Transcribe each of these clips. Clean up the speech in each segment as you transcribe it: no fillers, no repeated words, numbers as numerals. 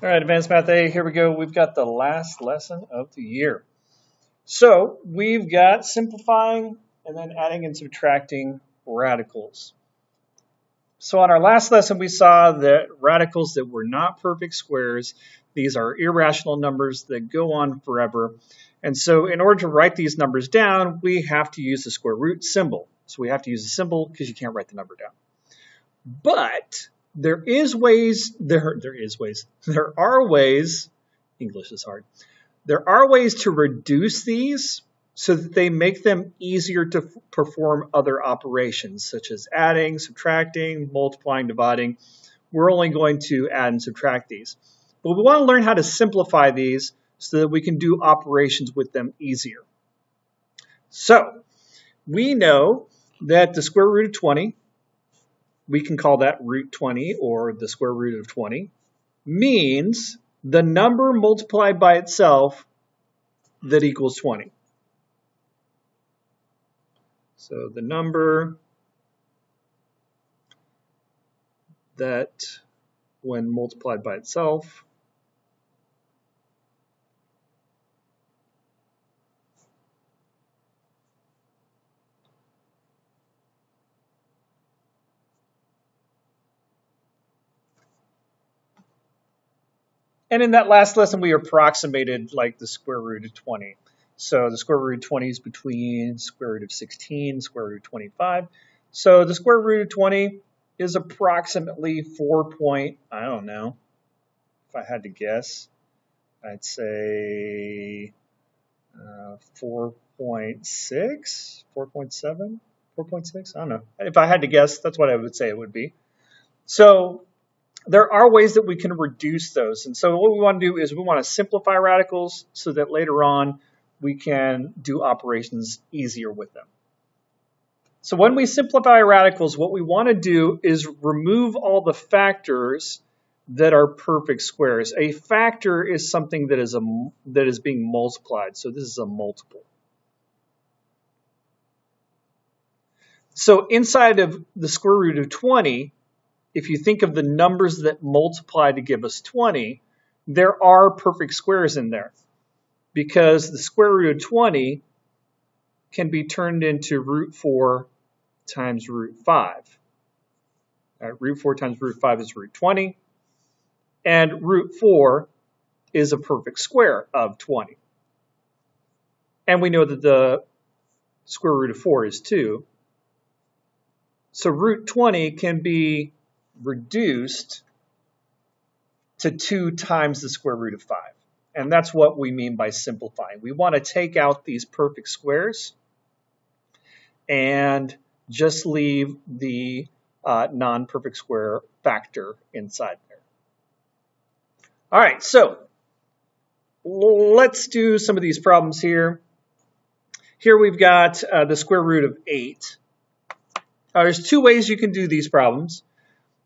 All right, Advanced Math A, here we go. We've got the last lesson of the year. So we've got simplifying and then adding and subtracting radicals. So on our last lesson, we saw that radicals that were not perfect squares, these are irrational numbers that go on forever. And so in order to write these numbers down, we have to use the square root symbol. So we have to use the symbol because you can't write the number down. But there are ways, English is hard. There are ways to reduce these so that they make them easier to perform other operations, such as adding, subtracting, multiplying, dividing. We're only going to add and subtract these. But we want to learn how to simplify these so that we can do operations with them easier. So we know that the square root of 20, we can call that root 20 or the square root of 20, means the number multiplied by itself that equals 20. So the number that when multiplied by itself and in that last lesson, we approximated like the square root of 20. So the square root of 20 is between square root of 16, square root of 25. So the square root of 20 is approximately 4 point, I don't know, if I had to guess, I'd say 4.6, 4.7, 4.6, I don't know. If I had to guess, that's what I would say it would be. So there are ways that we can reduce those. And so what we want to do is we want to simplify radicals so that later on we can do operations easier with them. So when we simplify radicals, what we want to do is remove all the factors that are perfect squares. A factor is something that is being multiplied. So this is a multiple. So inside of the square root of 20, if you think of the numbers that multiply to give us 20, there are perfect squares in there because the square root of 20 can be turned into root 4 times root 5. Root 4 times root 5 is root 20, and root 4 is a perfect square of 20. And we know that the square root of 4 is 2. So root 20 can be reduced to 2 times the square root of 5. And that's what we mean by simplifying. We want to take out these perfect squares and just leave the non-perfect square factor inside there. All right, so let's do some of these problems here. Here we've got the square root of 8. There's 2 ways you can do these problems.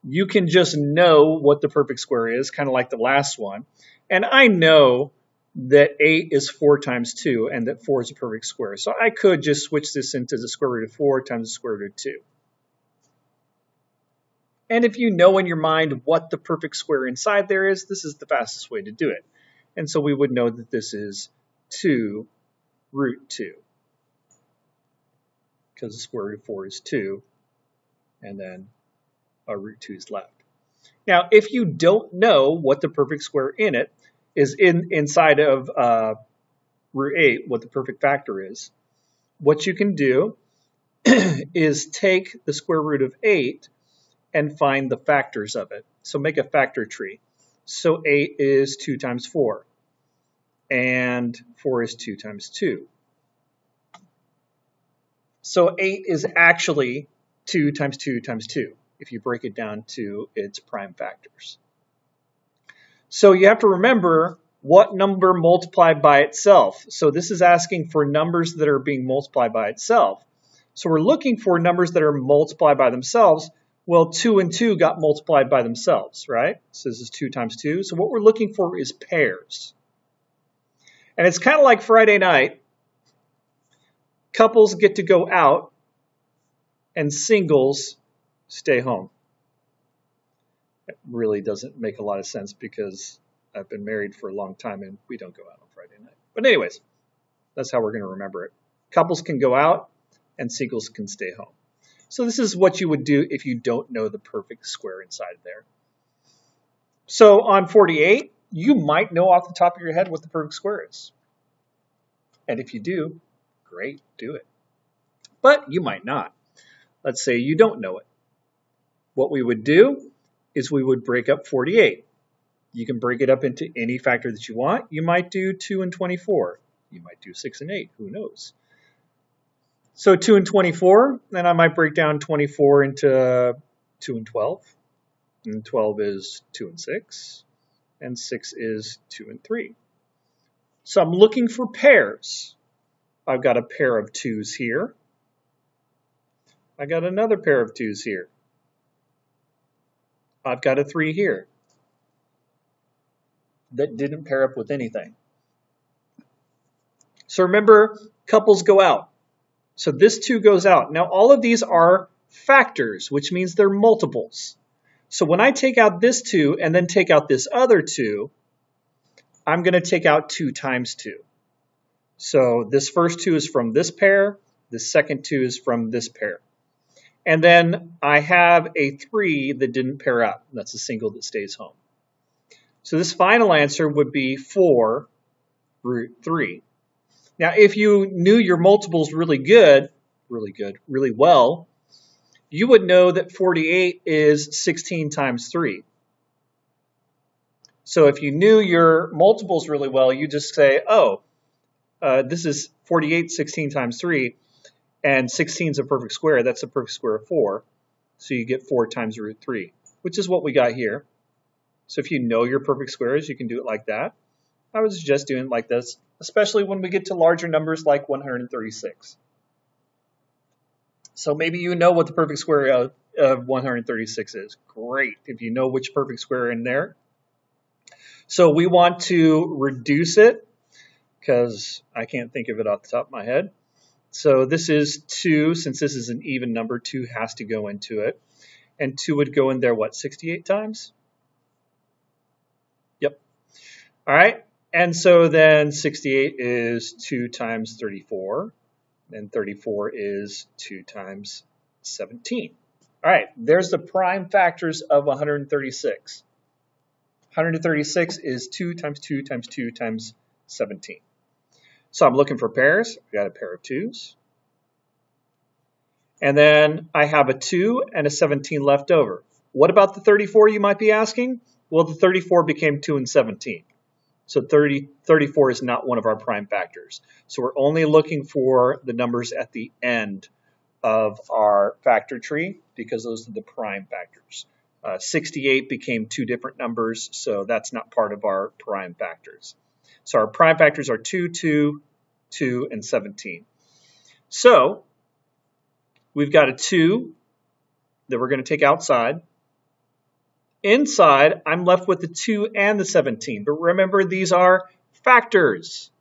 You can just know what the perfect square is, kind of like the last one. And I know that 8 is 4 times 2 and that 4 is a perfect square. So I could just switch this into the square root of 4 times the square root of 2. And if you know in your mind what the perfect square inside there is, this is the fastest way to do it. And so we would know that this is 2 root 2. Because the square root of 4 is 2. And then a root 2 is left. Now, if you don't know what the perfect square in it is inside of root 8, what the perfect factor is, what you can do is take the square root of 8 and find the factors of it. So make a factor tree. So 8 is 2 times 4, and 4 is 2 times 2. So 8 is actually 2 times 2 times 2. If you break it down to its prime factors. So you have to remember what number multiplied by itself. So this is asking for numbers that are being multiplied by itself. So we're looking for numbers that are multiplied by themselves. Well, 2 and 2 got multiplied by themselves, right? So this is 2 times 2. So what we're looking for is pairs. And it's kind of like Friday night. Couples get to go out and singles stay home. It really doesn't make a lot of sense because I've been married for a long time and we don't go out on Friday night. But anyways, that's how we're going to remember it. Couples can go out and singles can stay home. So this is what you would do if you don't know the perfect square inside there. So on 48, you might know off the top of your head what the perfect square is. And if you do, great, do it. But you might not. Let's say you don't know it. What we would do is we would break up 48. You can break it up into any factor that you want. You might do 2 and 24. You might do 6 and 8. Who knows? So 2 and 24, then I might break down 24 into 2 and 12. And 12 is 2 and 6. And 6 is 2 and 3. So I'm looking for pairs. I've got a pair of 2s here. I got another pair of 2s here. I've got a 3 here that didn't pair up with anything. So remember, couples go out. So this 2 goes out. Now all of these are factors, which means they're multiples. So when I take out this 2 and then take out this other 2, I'm going to take out 2 times 2. So this first 2 is from this pair. This second 2 is from this pair. And then I have a 3 that didn't pair up. That's a single that stays home. So this final answer would be 4 root 3. Now, if you knew your multiples really well, you would know that 48 is 16 times 3. So if you knew your multiples really well, you just say, oh, this is 48, 16 times 3, and 16 is a perfect square. That's a perfect square of 4. So you get 4 times root 3, which is what we got here. So if you know your perfect squares, you can do it like that. I would suggest doing it like this, especially when we get to larger numbers like 136. So maybe you know what the perfect square of 136 is. Great, if you know which perfect square in there. So we want to reduce it, because I can't think of it off the top of my head. So this is 2. Since this is an even number, 2 has to go into it. And 2 would go in there, what, 68 times? Yep. All right. And so then 68 is 2 times 34. And 34 is 2 times 17. All right. There's the prime factors of 136. 136 is 2 times 2 times 2 times 17. So I'm looking for pairs. I've got a pair of 2s. And then I have a 2 and a 17 left over. What about the 34, you might be asking? Well, the 34 became 2 and 17. So 34 is not one of our prime factors. So we're only looking for the numbers at the end of our factor tree because those are the prime factors. 68 became 2 different numbers, so that's not part of our prime factors. So our prime factors are 2, 2, 2, and 17. So we've got a 2 that we're going to take outside. Inside, I'm left with the 2 and the 17. But remember, these are factors.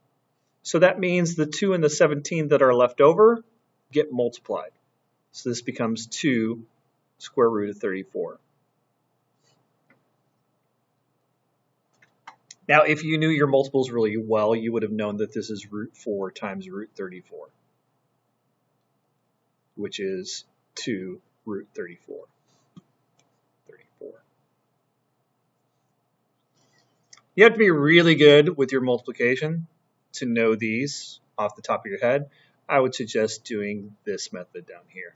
So that means the 2 and the 17 that are left over get multiplied. So this becomes 2 square root of 34. Now, if you knew your multiples really well, you would have known that this is root 4 times root 34, which is 2 root 34. You have to be really good with your multiplication to know these off the top of your head. I would suggest doing this method down here.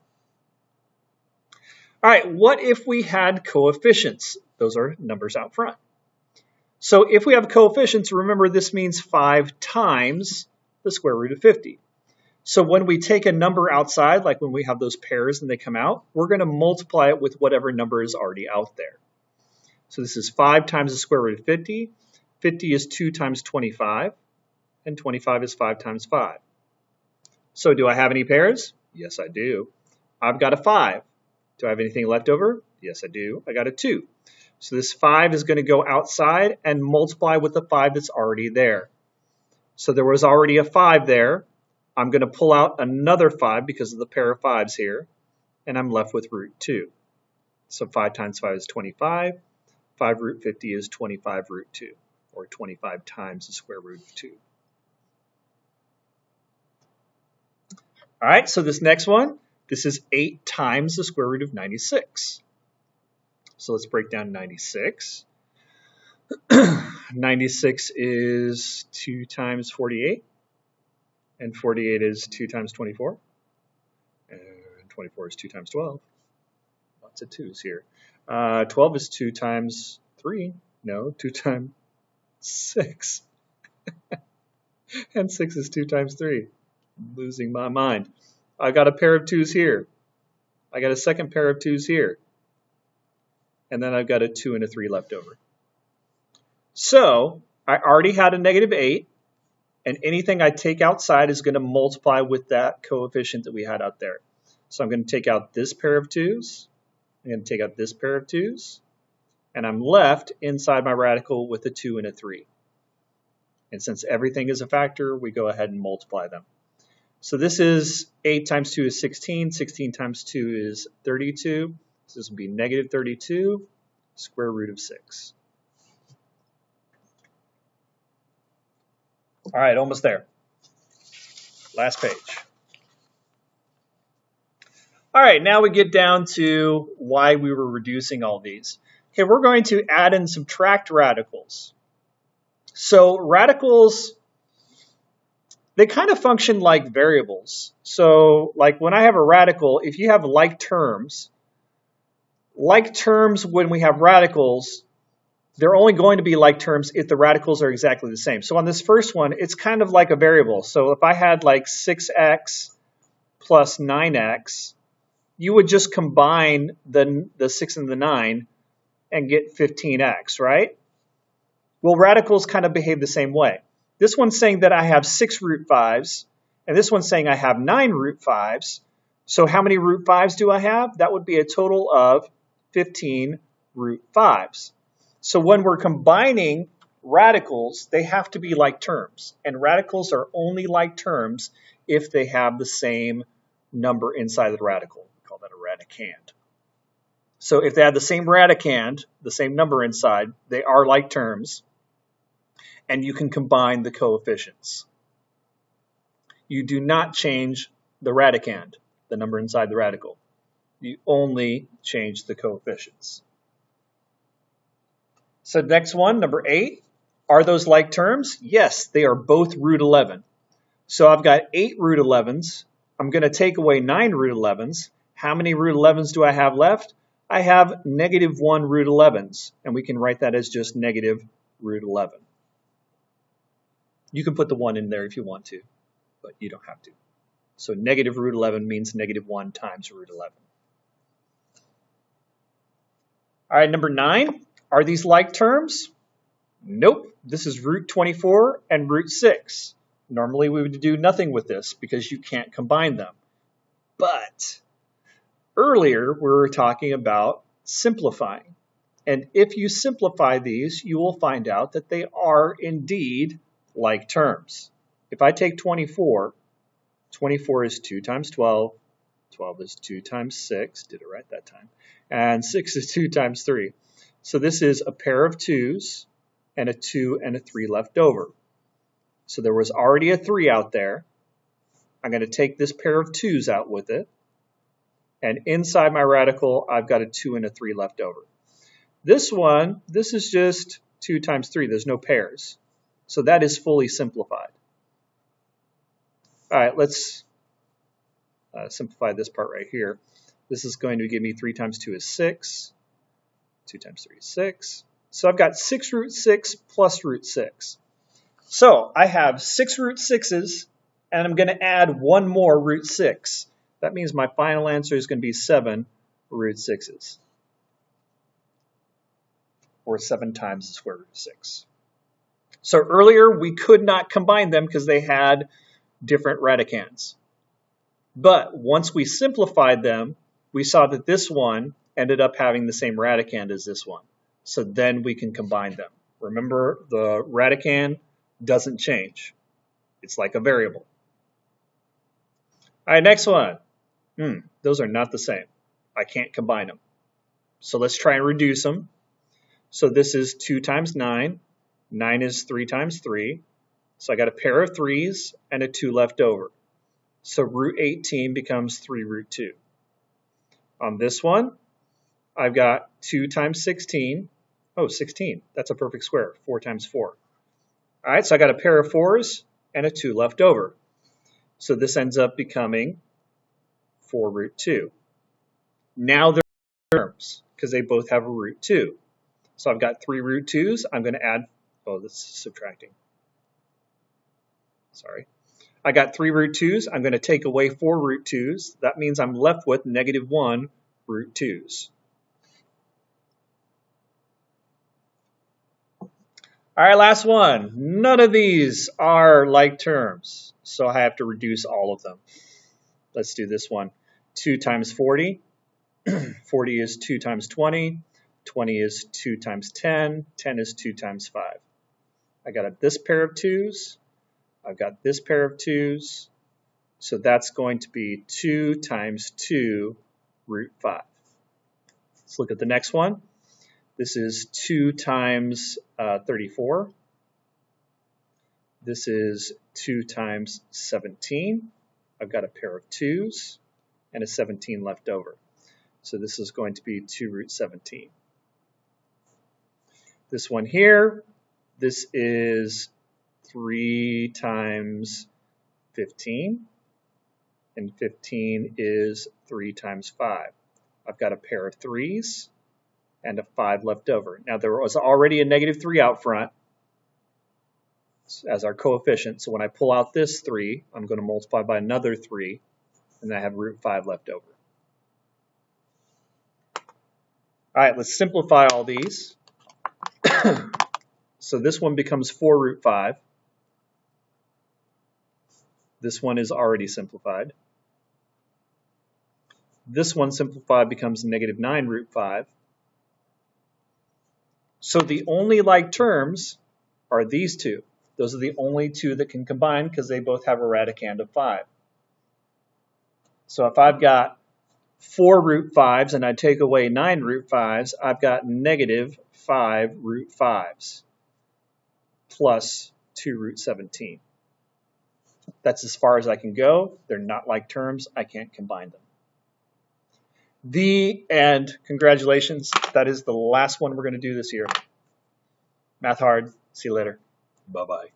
All right, what if we had coefficients? Those are numbers out front. So if we have coefficients, remember this means 5 times the square root of 50. So when we take a number outside, like when we have those pairs and they come out, we're going to multiply it with whatever number is already out there. So this is 5 times the square root of 50. 50 is 2 times 25, and 25 is 5 times 5. So do I have any pairs? Yes, I do. I've got a 5. Do I have anything left over? Yes, I do. I got a 2. So this 5 is going to go outside and multiply with the 5 that's already there. So there was already a 5 there. I'm going to pull out another 5 because of the pair of 5s here, and I'm left with root 2. So 5 times 5 is 25. 5 root 50 is 25 root 2, or 25 times the square root of 2. All right, so this next one, this is 8 times the square root of 96. So let's break down 96. 96 is 2 times 48, and 48 is 2 times 24, and 24 is 2 times 12. Lots of 2's here. 12 is 2 times 3. No, 2 times 6. And 6 is 2 times 3. I'm losing my mind. I got a pair of 2's here. I got a second pair of 2's here. And then I've got a 2 and a 3 left over. So I already had a negative 8, and anything I take outside is going to multiply with that coefficient that we had out there. So I'm going to take out this pair of 2's. I'm going to take out this pair of 2's. And I'm left inside my radical with a 2 and a 3. And since everything is a factor, we go ahead and multiply them. So this is 8 times 2 is 16. 16 times 2 is 32. So this will be negative 32, square root of 6. All right, almost there. Last page. All right, now we get down to why we were reducing all these. Okay, we're going to add and subtract radicals. So radicals, they kind of function like variables. So like when I have a radical, if you have like terms when we have radicals, they're only going to be like terms if the radicals are exactly the same. So on this first one, it's kind of like a variable. So if I had like 6x plus 9x, you would just combine the 6 and the 9 and get 15x, right? Well, radicals kind of behave the same way. This one's saying that I have 6 root 5s, and this one's saying I have 9 root 5s. So how many root 5s do I have? That would be a total of 15 root 5s. So when we're combining radicals, they have to be like terms. And radicals are only like terms if they have the same number inside the radical. We call that a radicand. So if they have the same radicand, the same number inside, they are like terms. And you can combine the coefficients. You do not change the radicand, the number inside the radical. You only change the coefficients. So next one, number 8, are those like terms? Yes, they are both root 11. So I've got 8 root 11s. I'm going to take away 9 root 11s. How many root 11s do I have left? I have negative 1 root 11s, and we can write that as just negative root 11. You can put the 1 in there if you want to, but you don't have to. So negative root 11 means negative 1 times root 11. All right, number 9. Are these like terms? Nope. This is root 24 and root 6. Normally we would do nothing with this because you can't combine them. But earlier we were talking about simplifying. And if you simplify these, you will find out that they are indeed like terms. If I take 24, 24 is 2 times 12. 12 is 2 times 6. Did it right that time. And 6 is 2 times 3. So this is a pair of 2's and a 2 and a 3 left over. So there was already a 3 out there. I'm going to take this pair of 2's out with it. And inside my radical, I've got a 2 and a 3 left over. This one, this is just 2 times 3. There's no pairs. So that is fully simplified. All right, let's simplify this part right here. This is going to give me 3 times 2 is 6. 2 times 3 is 6. So I've got 6 root 6 plus root 6. So I have 6 root 6's, and I'm going to add 1 more root 6. That means my final answer is going to be 7 root 6's. Or 7 times the square root of 6. So earlier we could not combine them because they had different radicands. But once we simplified them, we saw that this one ended up having the same radicand as this one. So then we can combine them. Remember, the radicand doesn't change. It's like a variable. All right, next one. Those are not the same. I can't combine them. So let's try and reduce them. So this is 2 times 9 9 is 3 times 3. So I got a pair of 3's and a 2 left over. So root 18 becomes 3 root 2. On this one, I've got 2 times 16. Oh, 16. That's a perfect square. 4 times 4. All right, so I got a pair of 4's and a 2 left over. So this ends up becoming 4 root 2. Now they're terms because they both have a root 2. So I've got 3 root 2's. I'm going to add, oh, this is subtracting. Sorry. I got 3 root 2's. I'm going to take away 4 root 2's. That means I'm left with -1 root 2's. All right, last one. None of these are like terms, so I have to reduce all of them. Let's do this one. 2 times 40. 40 is 2 times 20. 20 is 2 times 10. 10 is 2 times 5. I got this pair of 2's. I've got this pair of 2's. So that's going to be 2 times 2 root 5. Let's look at the next one. This is 2 times 34. This is 2 times 17. I've got a pair of 2's and a 17 left over. So this is going to be 2 root 17. This one here, this is 3 times 15. And 15 is 3 times 5. I've got a pair of 3's and a 5 left over. Now there was already a -3 out front as our coefficient. So when I pull out this 3, I'm going to multiply by another 3, and I have root 5 left over. All right, let's simplify all these. So this one becomes 4 root 5. This one is already simplified. This one simplified becomes -9 root 5. So the only like terms are these two. Those are the only two that can combine because they both have a radicand of 5. So if I've got 4 root 5's and I take away 9 root 5's, I've got -5 root 5's plus 2 root 17. That's as far as I can go. They're not like terms. I can't combine them. The end. Congratulations. That is the last one we're going to do this year. Math hard. See you later. Bye-bye.